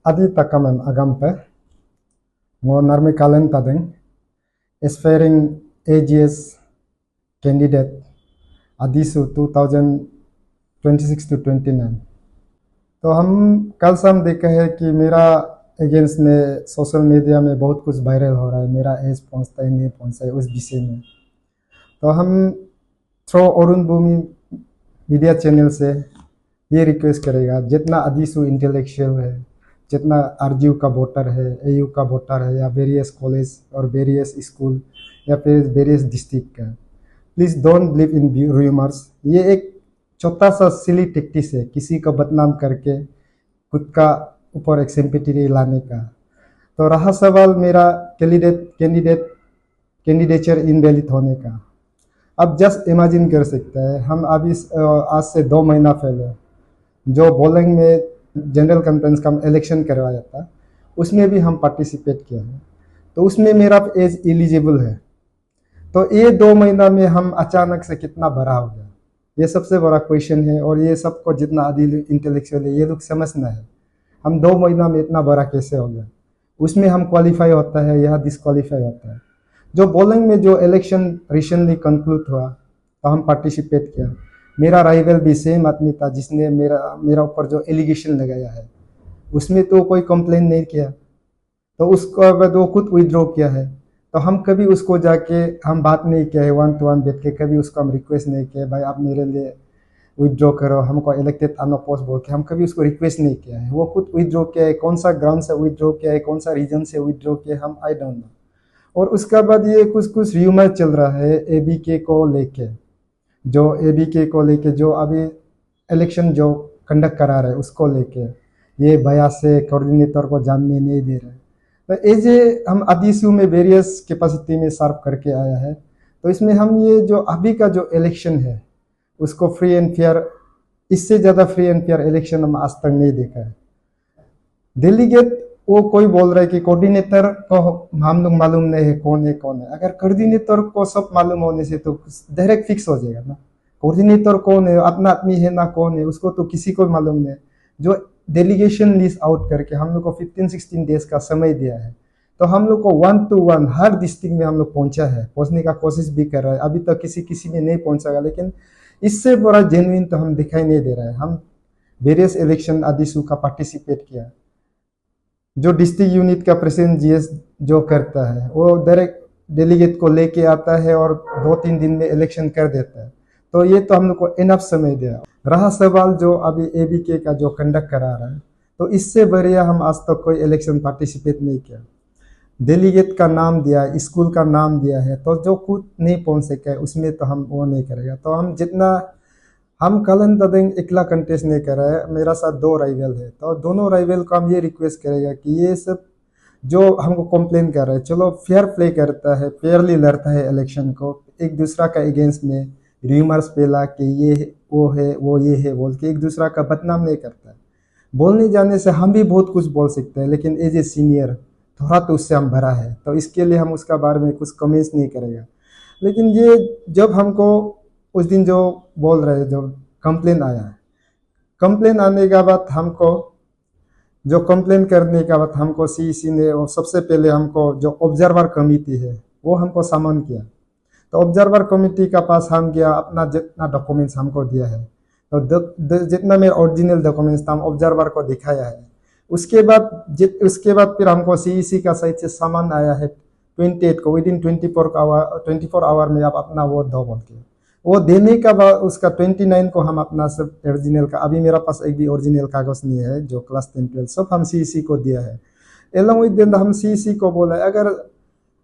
Adi takamem agampe, ngo narme kalen tadeng, aspiring AGS candidate Adisu 2026 to 29। तो हम कल से हम देखा है कि मेरा अगेंस्ट में सोशल मीडिया में बहुत कुछ वायरल हो रहा है, मेरा एज पहुंचता है नहीं पहुंचता है उस विषय में। तो हम थ्रो अरुण भूमि मीडिया चैनल से ये रिक्वेस्ट करेगा, जितना अदिसु इंटेलेक्चुअल है, जितना आरजीयू का वोटर है, एयू का वोटर है, या वेरियस कॉलेज और वेरियस स्कूल या फिर वेरियस डिस्ट्रिक्ट का, please don't believe in rumours. ये एक छोटा सा सिली टेक्टिक्स है किसी को बदनाम करके खुद का ऊपर एक सिंपैथी लाने का। तो रहा सवाल मेरा कैंडिडेचर इनवैलिड होने का, अब जस्ट इमेजिन कर सकते हैं हम अभी आज से 2 महीना पहले जो बोलिंग में जनरल कॉन्फ्रेंस का इलेक्शन करवाया था, उसमें भी हम पार्टिसिपेट किया है। तो उसमें मेरा एज एलिजिबल है। तो ये 2 महीना में हम अचानक से कितना बड़ा हो गया, ये सबसे बड़ा क्वेश्चन है। और ये सबको जितना आदिल इंटेलेक्चुअल है ये लोग समझना है, हम 2 महीना में इतना बड़ा कैसे हो गया। उसमें हम क्वालिफाई होता है, यह डिसक्वालीफाई होता है। जो बोलिंग में जो इलेक्शन रिसेंटली कंक्लूड हुआ तो हम पार्टिसिपेट किया। मेरा राइवल भी सेम आदमी था जिसने मेरा ऊपर जो एलिगेशन लगाया है, उसमें तो कोई कंप्लेन नहीं किया, तो उसको बाद वो खुद विड्रॉ किया है। तो हम कभी उसको जाके हम बात नहीं किया है, 1 to 1 बैठ के कभी उसको हम रिक्वेस्ट नहीं किया भाई आप मेरे लिए विड्रॉ करो, हमको इलेक्टेड अनअपोज बोल के हम कभी उसको रिक्वेस्ट नहीं किया है। वो खुद विड्रॉ किया है, कौन सा ग्राउंड से विड्रॉ किया है, कौन सा रीजन से विड्रॉ किया है, हम आई डोंट नो। और उसके बाद ये कुछ र्यूमर चल रहा है एबीके को लेके, जो अभी इलेक्शन जो कंडक्ट करा रहे उसको लेके, ये भैया से कोऑर्डिनेटर को जानने नहीं दे रहे। तो एज ए हम अदिसु में वेरियस कैपेसिटी में सर्व करके आया है। तो इसमें हम ये जो अभी का जो इलेक्शन है उसको फ्री एंड फेयर, इससे ज़्यादा फ्री एंड फेयर इलेक्शन हम आज तक नहीं देखा है। डेलीगेट वो कोई बोल रहा है कि कोऑर्डिनेटर को हम लोग मालूम नहीं है कौन है। अगर कोऑर्डिनेटर को सब मालूम होने से तो डायरेक्ट फिक्स हो जाएगा ना, कोऑर्डिनेटर कौन है, अपना आदमी है ना कौन है, उसको तो किसी को मालूम नहीं। जो डेलीगेशन लिस्ट आउट करके हम लोग को 15-16 डेज का समय दिया है, तो हम लोग को 1 to 1 हर डिस्ट्रिक्ट में हम लोग पहुंचने का कोशिश भी कर रहा है। अभी तक किसी में नहीं पहुंचा, लेकिन इससे बड़ा जेन्युइन तो हम दिखाई नहीं दे रहा है। हम वेरियस इलेक्शन अदिसु का पार्टिसिपेट किया, जो डिस्ट्रिक्ट यूनिट का प्रेसिडेंट जीएस जो करता है वो डायरेक्ट डेलीगेट को लेके आता है और 2-3 दिन में इलेक्शन कर देता है। तो ये तो हम लोग को इनफ समय दिया। रहा सवाल जो अभी एबीके का जो कंडक्ट करा रहा है, तो इससे बढ़िया हम आज तक कोई इलेक्शन पार्टिसिपेट नहीं किया। डेलीगेट का नाम दिया, स्कूल का नाम दिया है, तो जो खुद नहीं पहुंच सके उसमें तो हम वो नहीं करेगा। तो हम जितना हम कलन तदेंग इकला कंटेस्ट नहीं कर रहा है, मेरा साथ 2 राइवल है। तो दोनों राइवल को हम ये रिक्वेस्ट करेगा कि ये सब जो हमको कंप्लेन कर रहा है, चलो फेयर प्ले करता है, फेयरली लड़ता है इलेक्शन को, एक दूसरा का अगेंस्ट में र्यूमर्स फैला कि ये वो है वो ये है बोल के एक दूसरा का बदनाम नहीं करता है। बोलने जाने से हम भी बहुत कुछ बोल सकते हैं, लेकिन एज ए सीनियर थोड़ा तो उससे हम भरा है, तो इसके लिए हम उसका बारे में कुछ कमेंट्स नहीं करेगा। लेकिन ये जब हमको उस दिन जो बोल रहे जो कंप्लेन आया है, कंप्लेन आने के बाद हमको जो कंप्लेन करने के बाद हमको सीईसी ने सबसे पहले हमको जो ऑब्जर्वर कमेटी है वो हमको समन किया। तो ऑब्जर्वर कमेटी का पास हम गया, अपना जितना डॉक्यूमेंट्स हमको दिया है, तो जितना मेरा ओरिजिनल डॉक्यूमेंट्स था हम ऑब्जर्वर को दिखाया है। उसके बाद फिर हमको सीईसी का साइड से सामान आया है 28 को, विदिन 24 आवर में आप अपना वो दो बोल के, वो देने का बाद उसका 29 को हम अपना सब ओरिजिनल का, अभी मेरा पास एक भी ओरिजिनल कागज नहीं है, जो क्लास 10-12 सब हम सीईसी को दिया है। एलोंग विद देन हम सीईसी को बोला अगर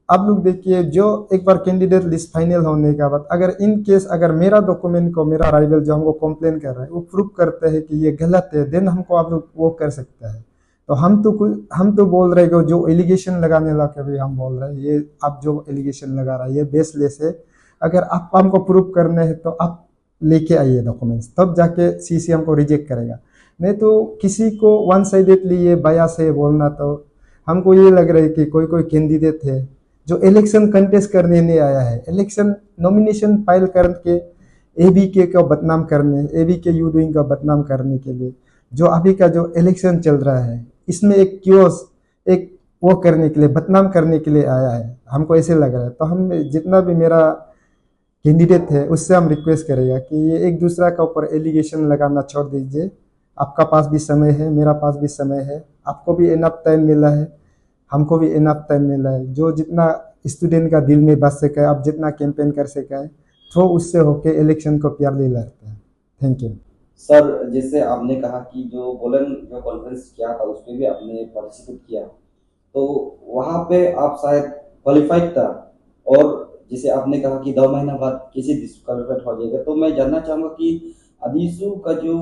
आप लोग देखिए जो एक बार कैंडिडेट लिस्ट फाइनल होने के बाद अगर इन केस अगर मेरा डॉक्यूमेंट को मेरा राइवल जो हमको कंप्लेन कर रहा है वो प्रूव करते हैं कि ये गलत है, देन हमको आप लोग वो कर सकता है। तो हम तो बोल रहे हैं जो एलिगेशन लगाने लगे भी हम बोल रहे हैं ये आप जो एलिगेशन लगा रहा है ये बेसलेस है। अगर आप हमको प्रूव करने हैं तो आप लेके आइए डॉक्यूमेंट्स, तब जाके सीसी हमको रिजेक्ट करेगा। नहीं तो किसी को वन साइडेडली ये बायस है बोलना, तो हमको ये लग रहा है कि कोई कैंडिडेट है जो इलेक्शन कंटेस्ट करने नहीं आया है, इलेक्शन नॉमिनेशन फाइल करके एबीके को बदनाम करने, एबीके यूडूइंग का बदनाम करने के लिए जो अभी का जो इलेक्शन चल रहा है इसमें एक क्योस एक वो करने के लिए, बदनाम करने के लिए आया है, हमको ऐसे लग रहा है। तो हम जितना भी मेरा कैंडिडेट है उससे हम रिक्वेस्ट करेगा कि ये एक दूसरा के ऊपर एलिगेशन लगाना छोड़ दीजिए। आपका पास भी समय है, मेरा पास भी समय है, आपको भी इनफ टाइम मिला है, हमको भी इनफ टाइम मिला है। जो जितना स्टूडेंट का दिल में बस सके, आप जितना कैंपेन कर सके, तो उससे होके इलेक्शन को प्यारली लड़ते हैं। Thank you sir. जैसे आपने कहा कि जो बोलन जो कॉन्फ्रेंस किया था उसमें भी आपने पार्टिसिपेट किया, तो वहाँ पे आप शायद क्वालिफाइड था, और जैसे आपने कहा कि 2 महीना बाद किसी डिस्क्वालिफाइड हो जाएगा, तो मैं जानना चाहूंगा कि अदीसू का जो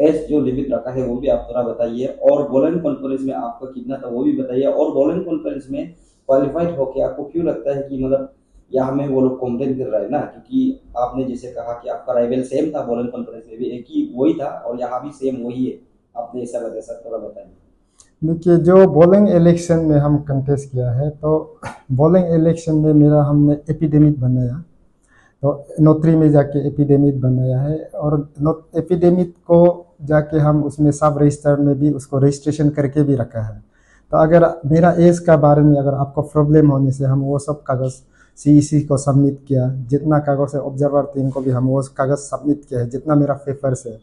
एज जो लिमिट रखा है वो भी आप थोड़ा बताइए, और बोलन कॉन्फ्रेंस में आपका कितना था वो भी बताइए, और बोलन कॉन्फ्रेंस में क्वालिफाइड होके आपको क्यों लगता है कि मतलब यहाँ में वो लोग कंप्लेन कर रहा है ना, क्योंकि आपने जैसे कहा कि आपका राइवल सेम था, बोलन कॉन्फ्रेंस में भी एक ही वही था और यहाँ भी सेम वही है, आपने ऐसा बताया सर, थोड़ा बताइए। देखिए, जो बॉलिंग इलेक्शन में हम कंटेस्ट किया है, तो बॉलिंग इलेक्शन में मेरा हमने एपिडेमिक बनाया, तो नौतरी में जाके एपिडेमिक बनाया है, और एपिडेमिक को जाके हम उसमें सब रजिस्टर में भी उसको रजिस्ट्रेशन करके भी रखा है। तो अगर मेरा एज का बारे में अगर आपको प्रॉब्लम होने से हम वो सब कागज़ सीईसी को सबमिट किया, जितना कागज़ है ऑब्जर्वर टीम को भी हम वो कागज़ सबमिट किया है, जितना मेरा पेपर्स है।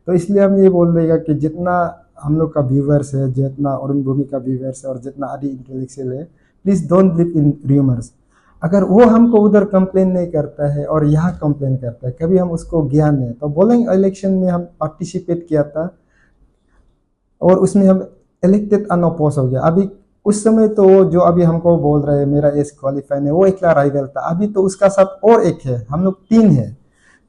तो इसलिए हम ये बोल देगा कि जितना हम लोग का व्यूवर्स है, जितना अरुण भूमि का व्यूवर्स है और जितना आदि इंटेलेक्चुअल है, please don't believe in rumours. अगर वो हमको उधर कंप्लेन नहीं करता है और यहाँ कंप्लेन करता है, कभी हम उसको ज्ञान है। तो बोलिंग इलेक्शन में हम पार्टिसिपेट किया था और उसमें हम इलेक्टेड अनअपोज हो गया। अभी उस समय तो जो अभी हमको बोल रहे हैं मेरा एज क्वालिफाई है, वो एकला राइवल था। अभी तो उसका साथ और एक है, हम लोग 3 है।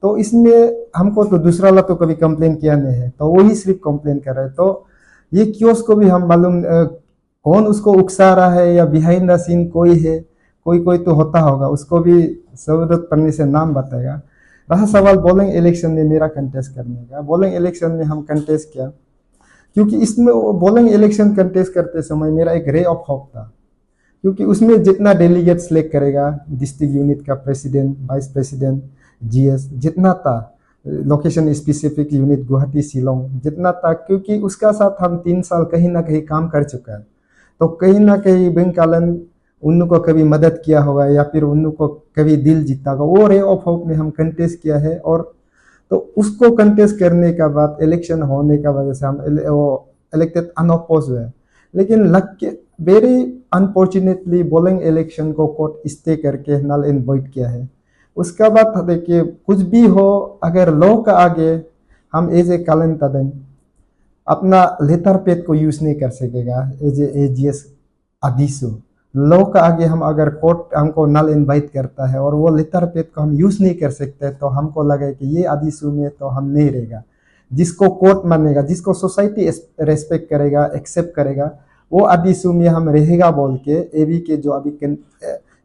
तो इसमें हमको तो दूसरा वाला तो कभी कंप्लेन किया नहीं है, तो वही सिर्फ कंप्लेन कर रहे हैं। तो ये क्योस को भी हम मालूम कौन उसको उकसा रहा है या बिहाइंड द सीन कोई है, कोई कोई तो होता होगा, उसको भी जरूरत पड़ने से नाम बताएगा। रहा सवाल बॉलिंग इलेक्शन में मेरा कंटेस्ट करने का, बॉलिंग इलेक्शन में हम कंटेस्ट किया क्योंकि इसमें बॉलिंग इलेक्शन कंटेस्ट करते समय मेरा एक रे ऑफ होप था, क्योंकि उसमें जितना डेलीगेट सिलेक्ट करेगा, डिस्ट्रिक्ट यूनिट का प्रेसिडेंट, वाइस प्रेसिडेंट, जीएस जितना था, location specific unit Guwahati Shillong जितना था, क्योंकि उसका साथ हम 3 साल कहीं ना कहीं काम कर चुका है। तो कहीं ना कहीं बेंकालन उनको कभी मदद किया होगा या फिर उनको कभी दिल जीता होगा, वो रे ऑफ होप में हम कंटेस्ट किया है। और तो उसको कंटेस्ट करने का बाद इलेक्शन होने का वजह से हम वो इलेक्टेड अनअपोज हुए। लेकिन लक के वेरी अनफॉर्चुनेटली बॉलिंग इलेक्शन को कोर्ट स्टे करके नल एंड वॉइड किया है। उसका बाद देखिए, कुछ भी हो, अगर लॉ का आगे हम एज ए कालन तदन अपना लेटर पेड को यूज नहीं कर सकेगा एज ए जीएस आदिशु। लॉ का आगे हम अगर कोर्ट हमको नल इनवाइट करता है और वो लेटर पेड को हम यूज नहीं कर सकते, तो हमको लगे कि ये आदिशु में तो हम नहीं रहेगा। जिसको कोर्ट मानेगा, जिसको सोसाइटी रेस्पेक्ट करेगा, एक्सेप्ट करेगा, वो आदिशु में हम रहेगा बोल के एबी के जो अभी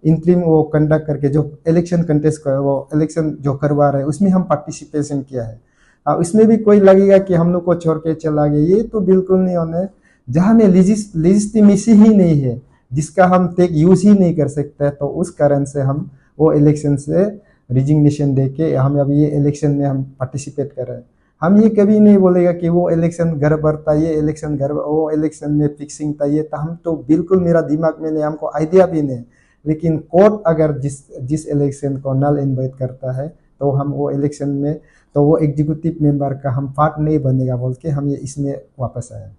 इंटरिम वो कंडक्ट करके जो इलेक्शन कंटेस्ट कर वो इलेक्शन जो करवा रहे हैं उसमें हम पार्टिसिपेशन किया है। उसमें भी कोई लगेगा कि हम लोग को छोड़ के चला गया, ये तो बिल्कुल नहीं होने। जहाँ में लेजिस्टिमेसी ही नहीं है, जिसका हम टेक यूज ही नहीं कर सकते, तो उस कारण से हम वो इलेक्शन से रिजिग्नेशन दे के हम अभी ये इलेक्शन में हम पार्टिसिपेट कर रहे हैं। हम ये कभी नहीं बोलेगा कि वो इलेक्शन गड़बड़ था, ये इलेक्शन गड़बड़, वो इलेक्शन में फिक्सिंग था, ये था। हम तो बिल्कुल मेरा दिमाग में नहीं, हमको आइडिया भी नहीं। लेकिन कोर्ट अगर जिस इलेक्शन को नल इन्वाइट करता है, तो हम वो इलेक्शन में तो वो एग्जीक्यूटिव मेंबर का हम पार्ट नहीं बनेगा बोल के हम ये इसमें वापस आए।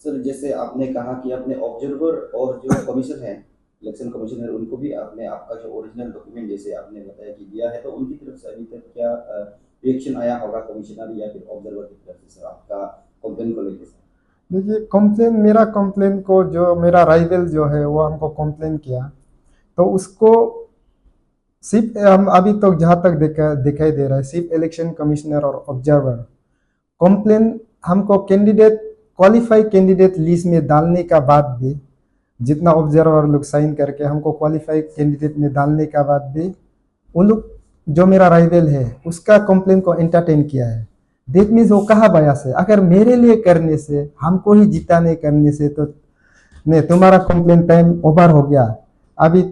सर, जैसे आपने कहा कि आपने ऑब्जर्वर और जो कमीशन है, इलेक्शन कमीशन है, उनको भी आपने आपका जो ओरिजिनल डॉक्यूमेंट जैसे आपने बताया कि दिया है, तो उनकी तरफ से अभी तक क्या रिएक्शन आया होगा कमिश्नर या फिर ऑब्जर्वर की तरफ से सर आपका कंप्लेन को लेकर? देखिए, कंप्लेन मेरा कंप्लेन को जो मेरा राइवल जो है वो हमको कंप्लेन किया, तो उसको सिर्फ हम अभी तक जहाँ तक दिखाई दे रहा है सिर्फ इलेक्शन कमिश्नर और ऑब्जर्वर कंप्लेन हमको कैंडिडेट क्वालिफाई कैंडिडेट लिस्ट में डालने का बाद भी, जितना ऑब्जर्वर लोग साइन करके हमको क्वालिफाई कैंडिडेट में डालने का बाद भी, उन लोग जो मेरा राइवल है उसका कंप्लेन को एंटरटेन किया है। देट मीन्स वो कहा बयास है, अगर मेरे लिए करने से, हमको ही जीता नहीं करने से, तो नहीं, तुम्हारा कंप्लेन टाइम ओवर हो गया, अभी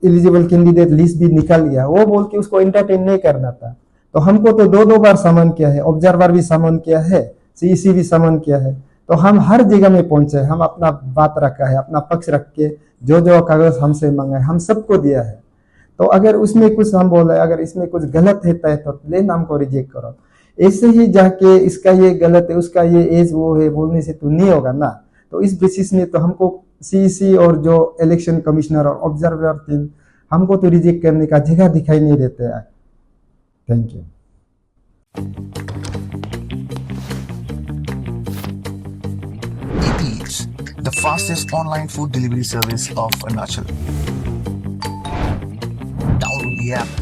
एलिजिबल कैंडिडेट लिस्ट भी निकल गया, वो बोल के उसको एंटरटेन नहीं करना था। तो हमको तो 2 बार समन किया है, ऑब्जर्वर भी समन किया है, सीईसी भी समन किया है। तो हम हर जगह में पहुंचे, हम अपना बात रखा है, अपना पक्ष रख के जो जो कागज हमसे मांगा है हम सबको दिया है। तो अगर उसमें कुछ हम बोले, अगर इसमें कुछ गलत है तो प्लीज हमको रिजेक्ट करो। ऐसे ही जाके इसका ये गलत है, उसका ये एज वो है बोलने से तो नहीं होगा ना। तो इस बेसिस में तो हमको सीईसी और जो इलेक्शन कमिश्नर और ऑब्जर्वर टीम हमको तो रिजेक्ट करने का जगह दिखाई नहीं देते है। Thank you. Eats, the fastest online food delivery service of Arunachal. Download the app